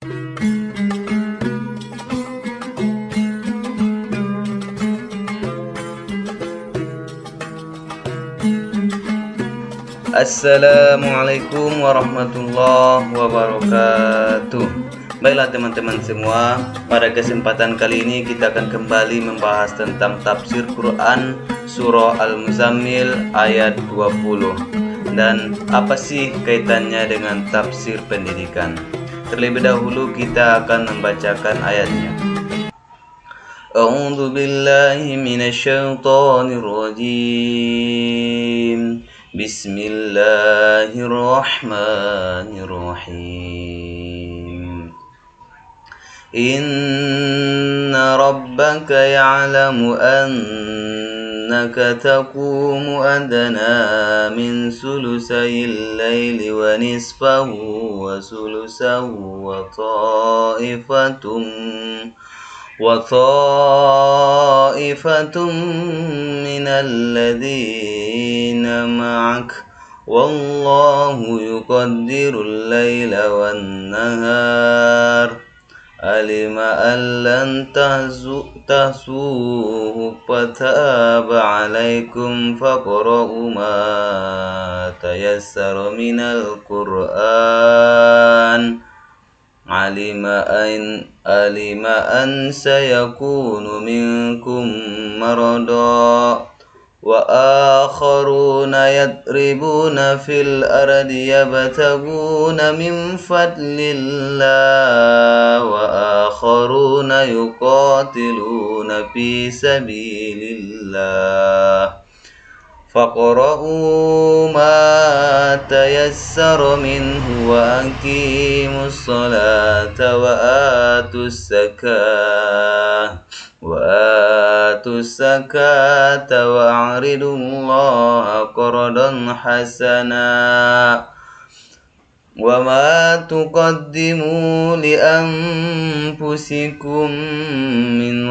Assalamualaikum warahmatullahi wabarakatuh. Baiklah teman-teman semua, pada kesempatan kali ini kita akan kembali membahas tentang tafsir Quran surah Al-Muzammil ayat 20. Dan apa sih kaitannya dengan tafsir pendidikan? Terlebih dahulu kita akan membacakan ayatnya. A'udzu billahi minasyaitonir rajim. Bismillahirrahmanirrahim. Inna rabbaka ya'lamu annaka taqumu adna min sulusayil laili wa nisfahu wa sulusahu wa ta'ifatum minal ladzina ma'ak wallahu yuqaddirul laila wan nahar alima an lan tahsuhu fataba alaikum faqra'u ma tayassara minal Qur'an alima an sayakunu minkum marada wa akharuna yadribuna fil ardi yabtaguna min fadlillah wa akharuna yuqatiluna fi sabilillah faqra'u ma tayassara minhu wa aqimus salata wa atus zakata wa a'ridullaha qardan hasana wa ma tuqaddimu li anfusikum min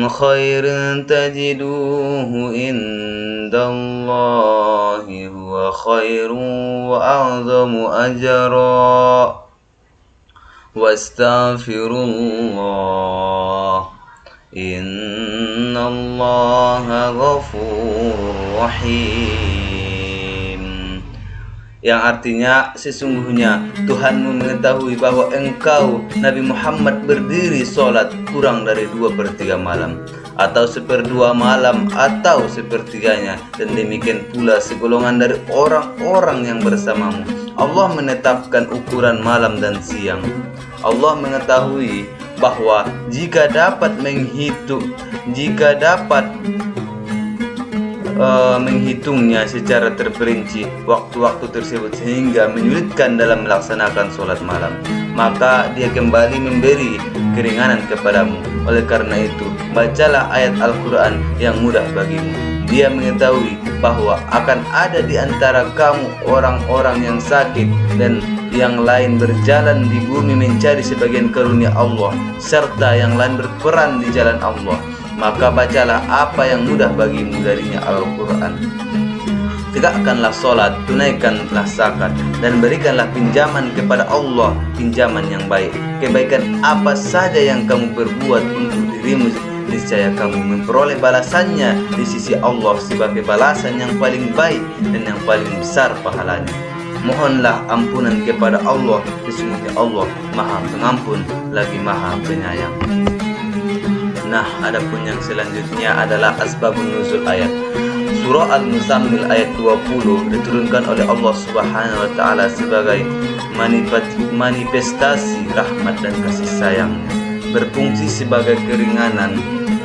khairin tajiduhu indallahi huwa khairun wa a'zamu ajra wastaghfirullah innallaha ghafurur rahim. Yang artinya, sesungguhnya Tuhanmu mengetahui bahwa engkau Nabi Muhammad berdiri sholat kurang dari 2/3 malam, atau 1/2 malam, atau 1/3-nya, dan demikian pula segolongan dari orang-orang yang bersamamu. Allah menetapkan ukuran malam dan siang. Allah mengetahui bahwa jika dapat menghitungnya secara terperinci waktu-waktu tersebut sehingga menyulitkan dalam melaksanakan sholat malam, maka dia kembali memberi keringanan kepadamu. Oleh karena itu, bacalah ayat Al-Quran yang mudah bagimu. Dia mengetahui bahwa akan ada di antara kamu orang-orang yang sakit dan yang lain berjalan di bumi mencari sebagian karunia Allah, serta yang lain berperan di jalan Allah. Maka bacalah apa yang mudah bagimu darinya Al-Quran. Tegakkanlah sholat, tunaikanlah zakat, dan berikanlah pinjaman kepada Allah, pinjaman yang baik. Kebaikan apa saja yang kamu berbuat untuk dirimu, niscaya kamu memperoleh balasannya di sisi Allah sebagai balasan yang paling baik dan yang paling besar pahalanya. Mohonlah ampunan kepada Allah, sesungguhnya Allah Maha Pengampun lagi Maha Penyayang. Nah, adapun yang selanjutnya adalah asbabun nuzul ayat. Surah Al-Muzammil ayat 20 diturunkan oleh Allah Subhanahu wa taala sebagai manifestasi rahmat dan kasih sayangnya, berfungsi sebagai keringanan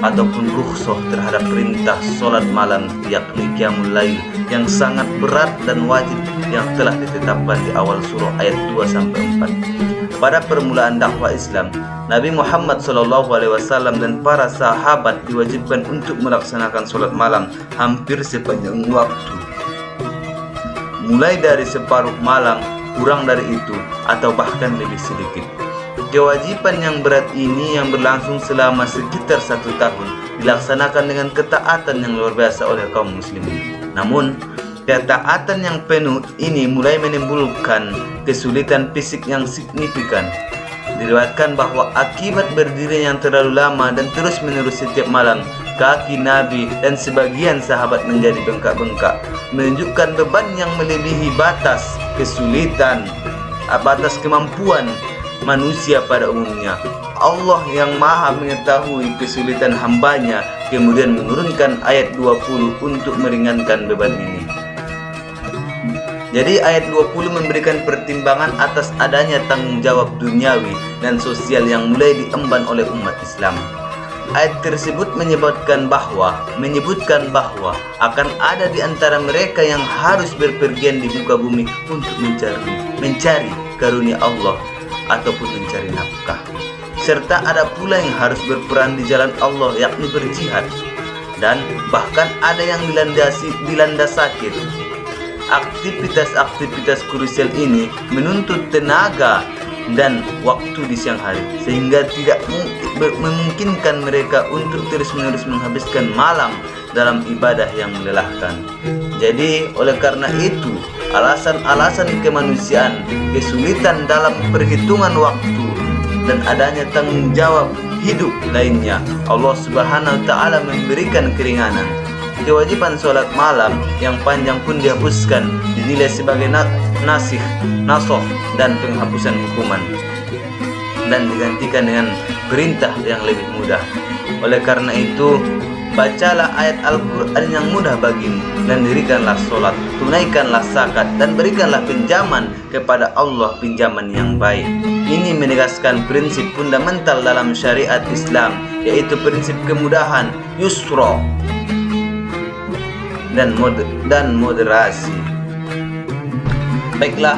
ataupun rukhsah terhadap perintah sholat malam, yakni qiyamul lail yang sangat berat dan wajib yang telah ditetapkan di awal surah ayat 2-4. Pada permulaan dakwah Islam, Nabi Muhammad SAW dan para sahabat diwajibkan untuk melaksanakan sholat malam hampir sepanjang waktu, mulai dari separuh malam, kurang dari itu, atau bahkan lebih sedikit. Kewajiban yang berat ini yang berlangsung selama sekitar 1 tahun dilaksanakan dengan ketaatan yang luar biasa oleh kaum muslimin. Namun, Ketaatan yang penuh ini mulai menimbulkan kesulitan fisik yang signifikan. Diriwayatkan bahwa akibat berdiri yang terlalu lama dan terus-menerus setiap malam, kaki Nabi dan sebagian sahabat menjadi bengkak-bengkak, menunjukkan beban yang melebihi batas kesulitan, batas kemampuan manusia pada umumnya. Allah yang maha mengetahui kesulitan hambanya kemudian menurunkan ayat 20 untuk meringankan beban ini. Jadi ayat 20 memberikan pertimbangan atas adanya tanggung jawab duniawi dan sosial yang mulai diemban oleh umat Islam. Ayat tersebut menyebutkan bahwa akan ada di antara mereka yang harus berpergian di muka bumi untuk mencari karunia Allah ataupun mencari nafkah. Serta ada pula yang harus berperan di jalan Allah, yakni berjihad. Dan bahkan ada yang dilanda sakit. Aktivitas krusial ini menuntut tenaga dan waktu di siang hari, sehingga tidak memungkinkan mereka untuk terus-menerus menghabiskan malam dalam ibadah yang melelahkan. Jadi oleh karena itu, alasan-alasan kemanusiaan, kesulitan dalam perhitungan waktu, dan adanya tanggung jawab hidup lainnya, Allah Subhanahu wa Ta'ala memberikan keringanan. Kewajiban sholat malam yang panjang pun dihapuskan, dinilai sebagai nasoh dan penghapusan hukuman, dan digantikan dengan perintah yang lebih mudah. Oleh karena itu, bacalah ayat Al-Quran yang mudah bagimu, dan dirikanlah sholat, tunaikanlah zakat, dan berikanlah pinjaman kepada Allah, pinjaman yang baik. Ini menegaskan prinsip fundamental dalam syariat Islam, yaitu prinsip kemudahan, yusra, dan moderasi. Baiklah,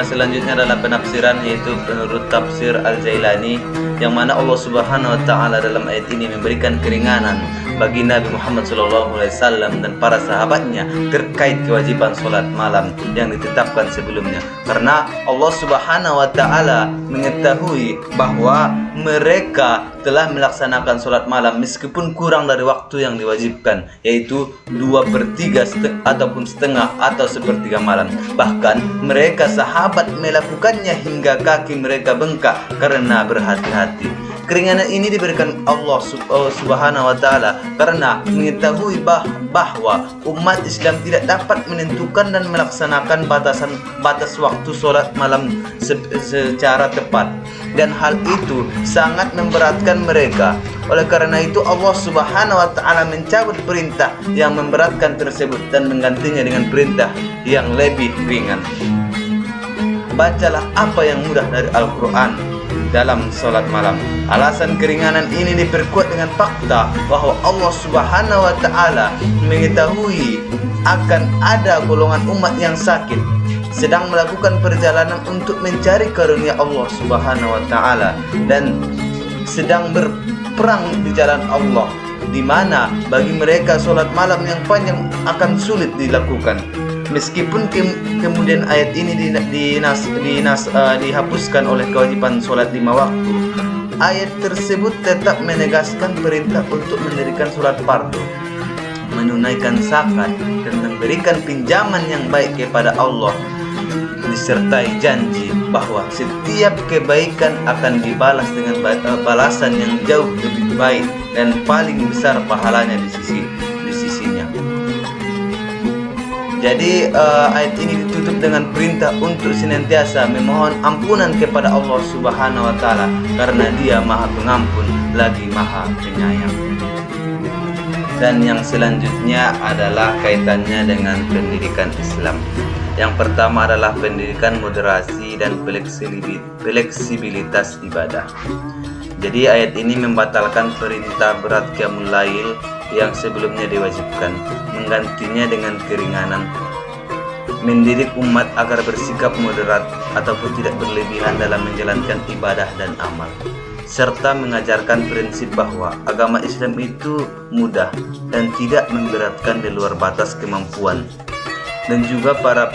selanjutnya adalah penafsiran, yaitu menurut tafsir Al-Jailani, yang mana Allah Subhanahu wa Ta'ala dalam ayat ini memberikan keringanan bagi Nabi Muhammad SAW dan para sahabatnya terkait kewajiban sholat malam yang ditetapkan sebelumnya, karena Allah Subhanahu wa Ta'ala mengetahui bahwa mereka telah melaksanakan sholat malam meskipun kurang dari waktu yang diwajibkan, yaitu 2/3 ataupun setengah atau 1/3 malam. Bahkan mereka sahabat melakukannya hingga kaki mereka bengkak karena berhati-hati. Keringanan ini diberikan Allah Subhanahu wa Ta'ala karena mengetahui bahwa umat Islam tidak dapat menentukan dan melaksanakan batas waktu sholat malam secara tepat, dan hal itu sangat memberatkan mereka. Oleh karena itu Allah Subhanahu wa Ta'ala mencabut perintah yang memberatkan tersebut dan menggantinya dengan perintah yang lebih ringan. Bacalah apa yang mudah dari Al-Quran dalam sholat malam. Alasan keringanan ini diperkuat dengan fakta bahwa Allah Subhanahu wa Ta'ala mengetahui akan ada golongan umat yang sakit, sedang melakukan perjalanan untuk mencari karunia Allah Subhanahu wa Ta'ala, dan sedang berperang di jalan Allah, di mana bagi mereka sholat malam yang panjang akan sulit dilakukan. Meskipun kemudian ayat ini dihapuskan oleh kewajiban sholat 5 waktu, ayat tersebut tetap menegaskan perintah untuk mendirikan sholat fardu, menunaikan zakat, dan memberikan pinjaman yang baik kepada Allah, disertai janji bahwa setiap kebaikan akan dibalas dengan balasan yang jauh lebih baik dan paling besar pahalanya di sisinya. Jadi ayat ini ditutup dengan perintah untuk senantiasa memohon ampunan kepada Allah Subhanahu wa Ta'ala, karena Dia Maha Pengampun lagi Maha Penyayang. Dan yang selanjutnya adalah kaitannya dengan pendidikan Islam. Yang pertama adalah pendidikan moderasi dan fleksibilitas ibadah. Jadi ayat ini membatalkan perintah berat qiyamul lail yang sebelumnya diwajibkan, menggantinya dengan keringanan, mendidik umat agar bersikap moderat ataupun tidak berlebihan dalam menjalankan ibadah dan amal, serta mengajarkan prinsip bahwa agama Islam itu mudah dan tidak memberatkan di luar batas kemampuan. dan juga pada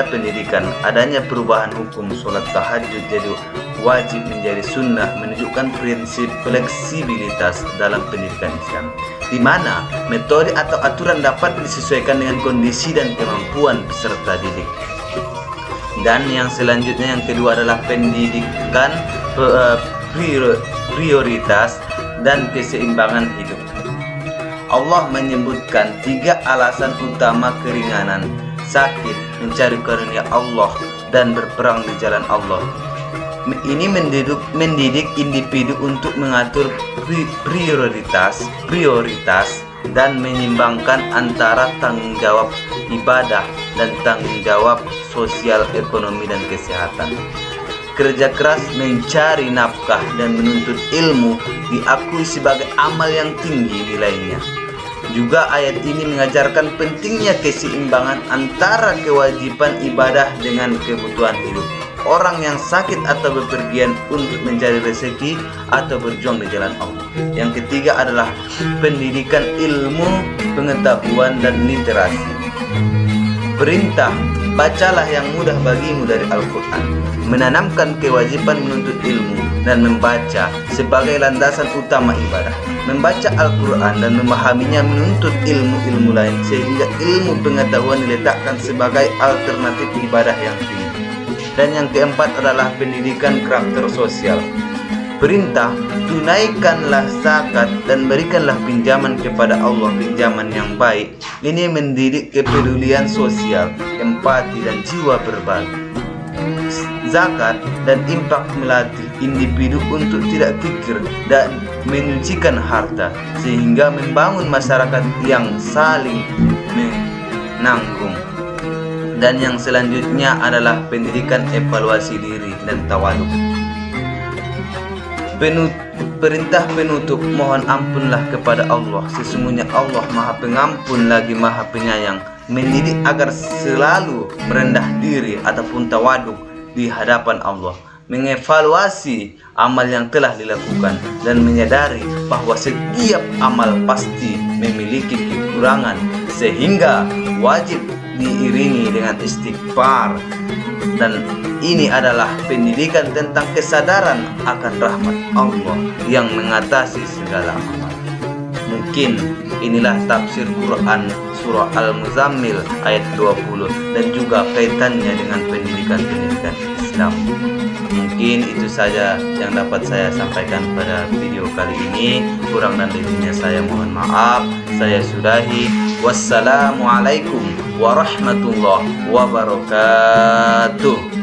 pendidikan. Adanya perubahan hukum sholat tahajud jadi wajib menjadi sunnah menunjukkan prinsip fleksibilitas dalam pendidikan Islam, di mana metode atau aturan dapat disesuaikan dengan kondisi dan kemampuan peserta didik. Dan yang selanjutnya, yang kedua adalah pendidikan prioritas dan keseimbangan hidup. Allah menyebutkan 3 alasan utama keringanan: sakit, mencari karunia Allah, dan berperang di jalan Allah. Ini mendidik individu untuk mengatur prioritas dan menyeimbangkan antara tanggung jawab ibadah dan tanggung jawab sosial, ekonomi, dan kesehatan. Kerja keras mencari nafkah dan menuntut ilmu diakui sebagai amal yang tinggi nilainya. Juga ayat ini mengajarkan pentingnya keseimbangan antara kewajiban ibadah dengan kebutuhan hidup. Orang yang sakit atau bepergian untuk mencari rezeki atau berjuang di jalan Allah. Yang ketiga adalah pendidikan ilmu, pengetahuan, dan literasi. Perintah, bacalah yang mudah bagimu dari Al-Quran, menanamkan kewajiban menuntut ilmu dan membaca sebagai landasan utama ibadah. Membaca Al-Quran dan memahaminya menuntut ilmu-ilmu lain, sehingga ilmu pengetahuan diletakkan sebagai alternatif ibadah yang tinggi. Dan yang keempat adalah pendidikan karakter sosial. Perintah, tunaikanlah zakat dan berikanlah pinjaman kepada Allah, pinjaman yang baik. Ini mendidik kepedulian sosial, empati, dan jiwa berbagi. Zakat dan infak melatih individu untuk tidak kikir dan menyucikan harta, sehingga membangun masyarakat yang saling menanggung. Dan yang selanjutnya adalah pendidikan evaluasi diri dan tawaduk. Perintah penutup, mohon ampunlah kepada Allah, sesungguhnya Allah Maha Pengampun lagi Maha Penyayang. Mendidik agar selalu merendah diri ataupun tawaduk di hadapan Allah, mengevaluasi amal yang telah dilakukan dan menyadari bahwa setiap amal pasti memiliki kekurangan, sehingga wajib diiringi dengan istighfar. Dan ini adalah pendidikan tentang kesadaran akan rahmat Allah yang mengatasi segala amal. Mungkin inilah tafsir Quran surah Al-Muzammil ayat 20 dan juga kaitannya dengan pendidikan Islam. Mungkin itu saja yang dapat saya sampaikan pada video kali ini. Kurang dan lebihnya saya mohon maaf. Saya sudahi. Wassalamualaikum warahmatullahi wabarakatuh.